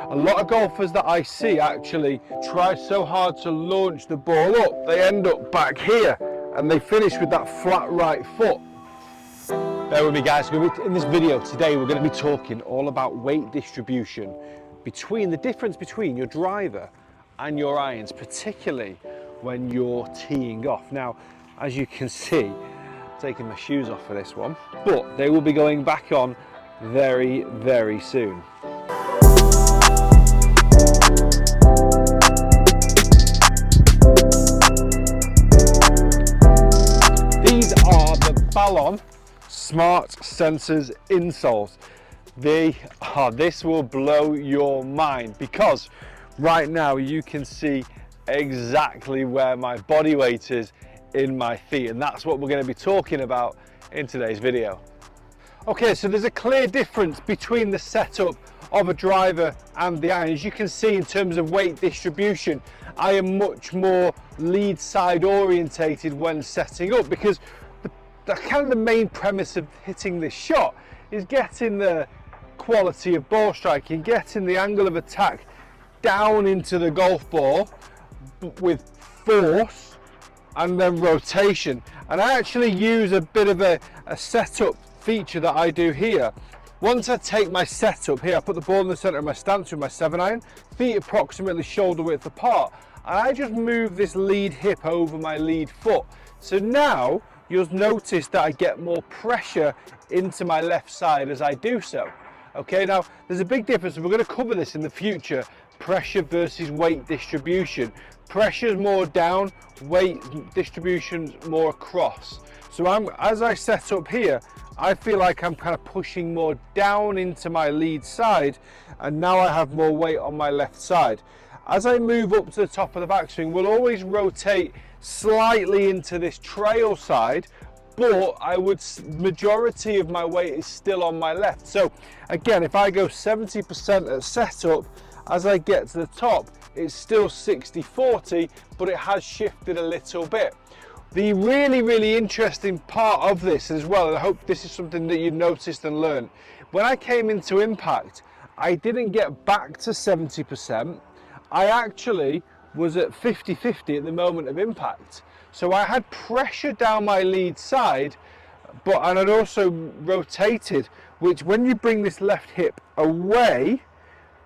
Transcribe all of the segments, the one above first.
A lot of golfers that I see actually try so hard to launch the ball up, they end up back here and they finish with that flat right foot. Bear with me guys, in this video today we're going to be talking all about weight distribution between the difference between your driver and your irons, particularly when you're teeing off. Now, as you can see, I'm taking my shoes off for this one, but they will be going back on very, very soon. These are the BAL.ON Smart Sensors insoles. This will blow your mind because right now you can see exactly where my body weight is in my feet, and that's what we're going to be talking about in today's video. Okay, so there's a clear difference between the setup of a driver and the iron. As you can see, in terms of weight distribution, I am much more lead side orientated when setting up, because the kind of the main premise of hitting this shot is getting the quality of ball striking, getting the angle of attack down into the golf ball with force and then rotation. And I actually use a bit of a setup feature that I do here. Once I take my setup here, I put the ball in the center of my stance with my 7-iron, feet approximately shoulder width apart, and I just move this lead hip over my lead foot. So now you'll notice that I get more pressure into my left side as I do so. Okay, now there's a big difference, and we're going to cover this in the future: pressure versus weight distribution. Pressure's more down, weight distribution's more across. So as I set up here, I feel like I'm kind of pushing more down into my lead side, and now I have more weight on my left side. As I move up to the top of the backswing, we'll always rotate slightly into this trail side, but majority of my weight is still on my left. So again, if I go 70% at setup, as I get to the top, it's still 60-40, but it has shifted a little bit. The really interesting part of this as well, and I hope this is something that you noticed and learned, when I came into impact, I didn't get back to 70%. I actually was at 50-50 at the moment of impact. So I had pressure down my lead side, and I'd also rotated, which when you bring this left hip away,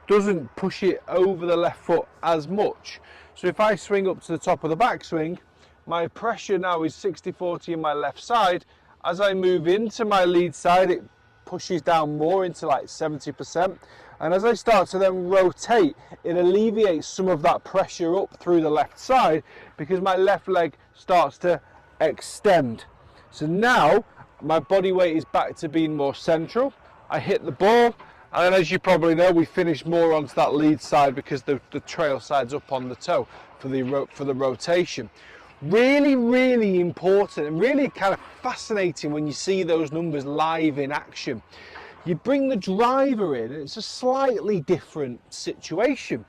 doesn't push it over the left foot as much. So if I swing up to the top of the backswing, my pressure now is 60-40 in my left side. As I move into my lead side, it pushes down more into like 70%. And as I start to then rotate, it alleviates some of that pressure up through the left side because my left leg starts to extend. So now my body weight is back to being more central. I hit the ball, and as you probably know, we finish more onto that lead side because the trail side's up on the toe for the rotation. Really important and really kind of fascinating when you see those numbers live in action. You bring the driver in, and it's a slightly different situation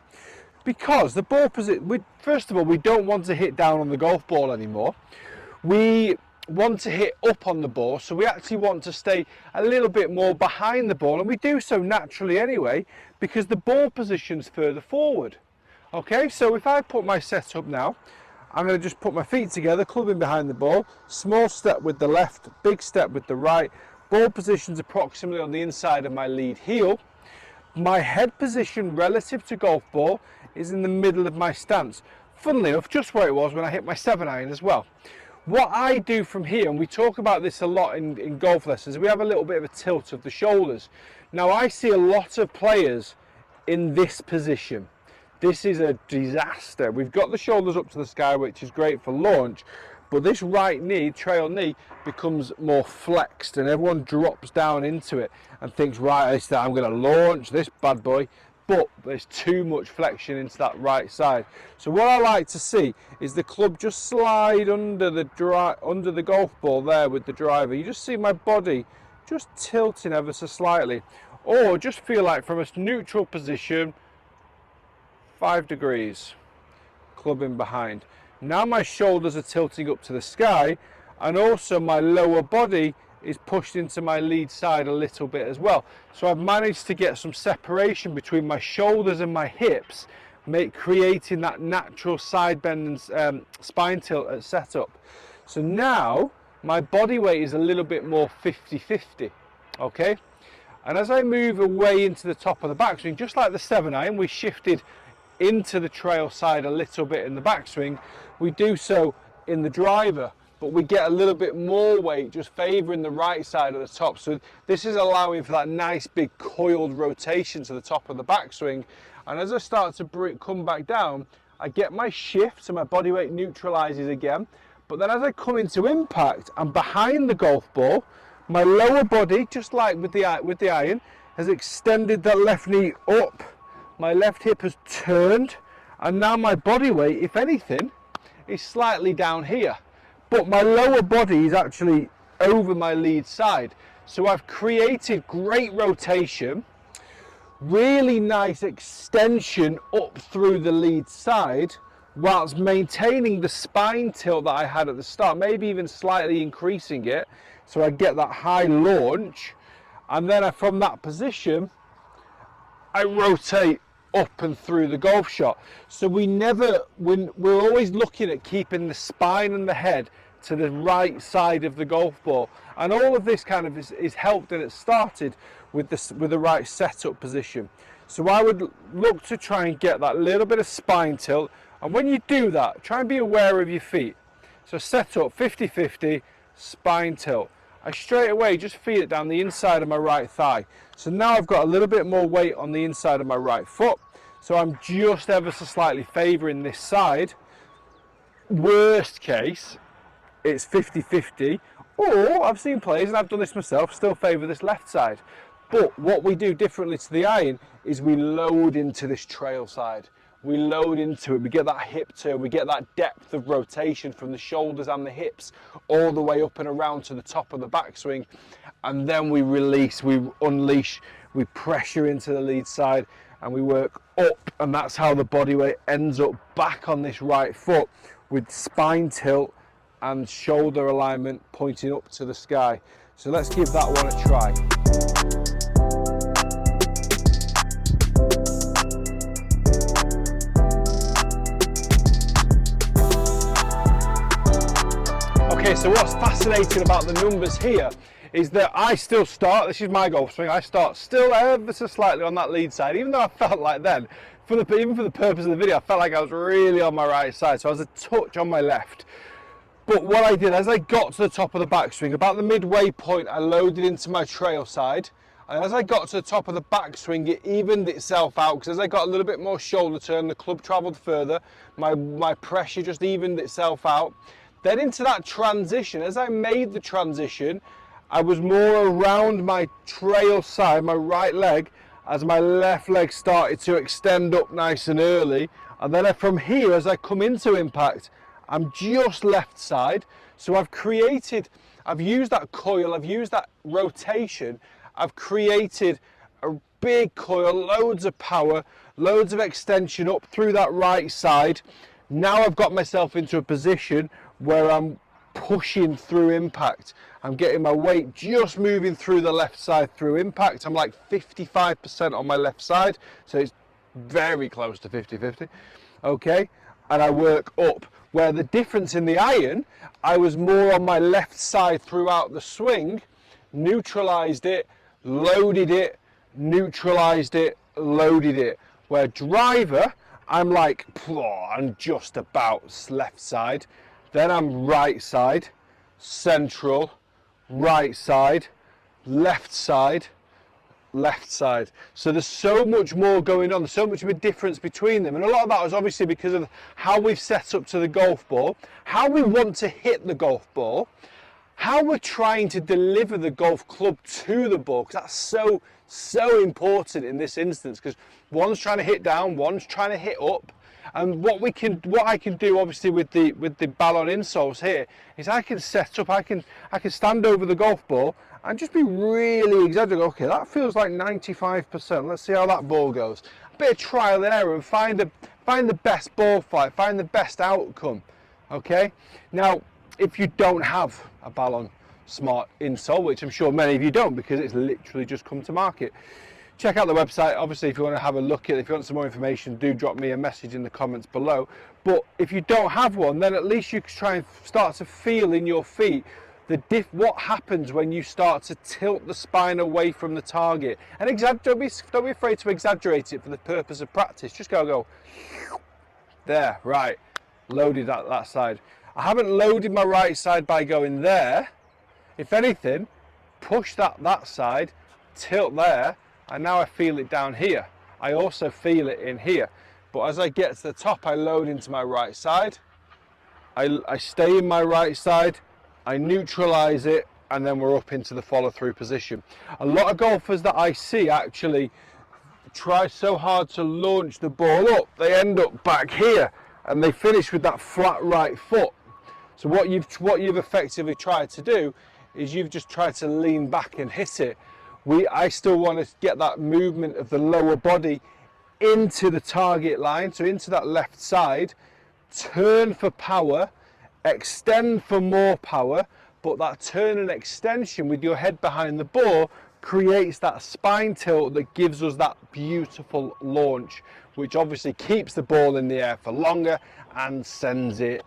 because the ball position, first of all, we don't want to hit down on the golf ball anymore. We want to hit up on the ball, so we actually want to stay a little bit more behind the ball, and we do so naturally anyway because the ball position's further forward. Okay, so if I put my setup now, I'm going to just put my feet together, clubbing behind the ball, small step with the left, big step with the right, ball position's approximately on the inside of my lead heel. My head position relative to golf ball is in the middle of my stance. Funnily enough, just where it was when I hit my 7-iron as well. What I do from here, and we talk about this a lot in golf lessons, we have a little bit of a tilt of the shoulders. Now I see a lot of players in this position. This is a disaster. We've got the shoulders up to the sky, which is great for launch, but this right knee, trail knee, becomes more flexed and everyone drops down into it and thinks, right, I'm going to launch this bad boy. But there's too much flexion into that right side. So what I like to see is the club just slide under the golf ball there with the driver. You just see my body just tilting ever so slightly, or just feel like from a neutral position, 5 degrees, clubbing behind. Now my shoulders are tilting up to the sky, and also my lower body is pushed into my lead side a little bit as well. So I've managed to get some separation between my shoulders and my hips, creating that natural side bend and spine tilt at setup. So now my body weight is a little bit more 50-50, okay? And as I move away into the top of the backswing, just like the 7-iron, we shifted into the trail side a little bit in the backswing, we do so in the driver, but we get a little bit more weight just favouring the right side of the top. So this is allowing for that nice big coiled rotation to the top of the backswing. And as I start to come back down, I get my shift, so my body weight neutralises again. But then as I come into impact, I'm behind the golf ball. My lower body, just like with the iron, has extended that left knee up. My left hip has turned, and now my body weight, if anything, is slightly down here. But my lower body is actually over my lead side. So I've created great rotation, really nice extension up through the lead side, whilst maintaining the spine tilt that I had at the start, maybe even slightly increasing it, so I get that high launch, and then from that position I rotate up and through the golf shot. So we're always looking at keeping the spine and the head to the right side of the golf ball, and all of this kind of is helped, and it started with the right setup position. So I would look to try and get that little bit of spine tilt, and when you do that, try and be aware of your feet. So set up 50-50 spine tilt. I straight away just feel it down the inside of my right thigh. So now I've got a little bit more weight on the inside of my right foot. So I'm just ever so slightly favouring this side. Worst case, it's 50-50. Or I've seen players, and I've done this myself, still favour this left side. But what we do differently to the iron is we load into this trail side. We load into it, we get that hip turn, we get that depth of rotation from the shoulders and the hips all the way up and around to the top of the backswing, and then we release, we unleash, we pressure into the lead side, and we work up, and that's how the body weight ends up back on this right foot with spine tilt and shoulder alignment pointing up to the sky. So let's give that one a try. Okay, so what's fascinating about the numbers here is that I still start, this is my golf swing, I start still ever so slightly on that lead side, even though I felt like then, even for the purpose of the video, I felt like I was really on my right side, so I was a touch on my left. But what I did, as I got to the top of the backswing, about the midway point, I loaded into my trail side, and as I got to the top of the backswing, it evened itself out, because as I got a little bit more shoulder turn, the club travelled further, my pressure just evened itself out. Then into that transition, as I made the transition, I was more around my trail side, my right leg, as my left leg started to extend up nice and early. And then from here, as I come into impact, I'm just left side. So I've used that coil, I've used that rotation, I've created a big coil, loads of power, loads of extension up through that right side. Now I've got myself into a position where I'm pushing through impact. I'm getting my weight just moving through the left side through impact. I'm like 55% on my left side, so it's very close to 50-50. Okay, and I work up. Where the difference in the iron, I was more on my left side throughout the swing, neutralized it, loaded it, neutralized it, loaded it. Where driver, I'm like, I'm just about left side. Then I'm right side, central, right side, left side, left side. So there's so much more going on, there's so much of a difference between them. And a lot of that was obviously because of how we've set up to the golf ball, how we want to hit the golf ball, how we're trying to deliver the golf club to the ball, because that's so important in this instance, because one's trying to hit down, one's trying to hit up. And what I can do obviously with the BAL.ON insoles here is I can set up, I can stand over the golf ball and just be really exaggerating. Okay, that feels like 95%. Let's see how that ball goes. A bit of trial and error, and find the best ball flight, find the best outcome. Okay. Now, if you don't have a BAL.ON Smart insole, which I'm sure many of you don't because it's literally just come to market. Check out the website, obviously, if you want to have a look at it. If you want some more information, do drop me a message in the comments below. But if you don't have one, then at least you can try and start to feel in your feet what happens when you start to tilt the spine away from the target. And don't be afraid to exaggerate it for the purpose of practice. Just go there, right, loaded at that side. I haven't loaded my right side by going there. If anything, push that side, tilt there, and now I feel it down here. I also feel it in here. But as I get to the top, I load into my right side. I stay in my right side, I neutralize it, and then we're up into the follow through position. A lot of golfers that I see actually try so hard to launch the ball up, they end up back here and they finish with that flat right foot. So what you've effectively tried to do is you've just tried to lean back and hit it. I still want to get that movement of the lower body into the target line, so into that left side, turn for power, extend for more power, but that turn and extension with your head behind the ball creates that spine tilt that gives us that beautiful launch, which obviously keeps the ball in the air for longer and sends it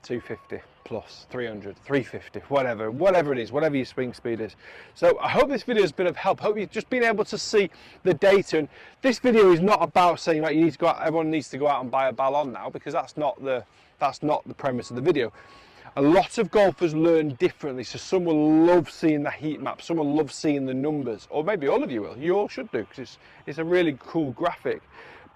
250 plus, 300, 350, whatever it is, whatever your swing speed is. So I hope this video has been of help. Hope you've just been able to see the data. And this video is not about saying, right, you need to go out, everyone needs to go out and buy a BAL.ON now, because that's not the premise of the video. A lot of golfers learn differently, so some will love seeing the heat map, some will love seeing the numbers, or maybe all of you will. You all should do, because it's a really cool graphic.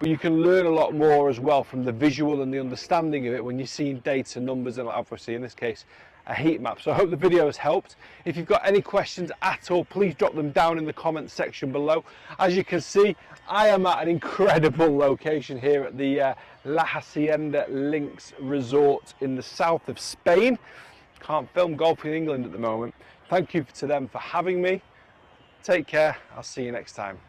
But you can learn a lot more as well from the visual and the understanding of it when you're seeing data, numbers, and obviously in this case a heat map. So I hope the video has helped. If you've got any questions at all, please drop them down in the comments section below. As you can see, I am at an incredible location here at the La Hacienda Links Resort in the south of Spain. Can't film golf in England at the moment. Thank you to them for having me. Take care. I'll see you next time.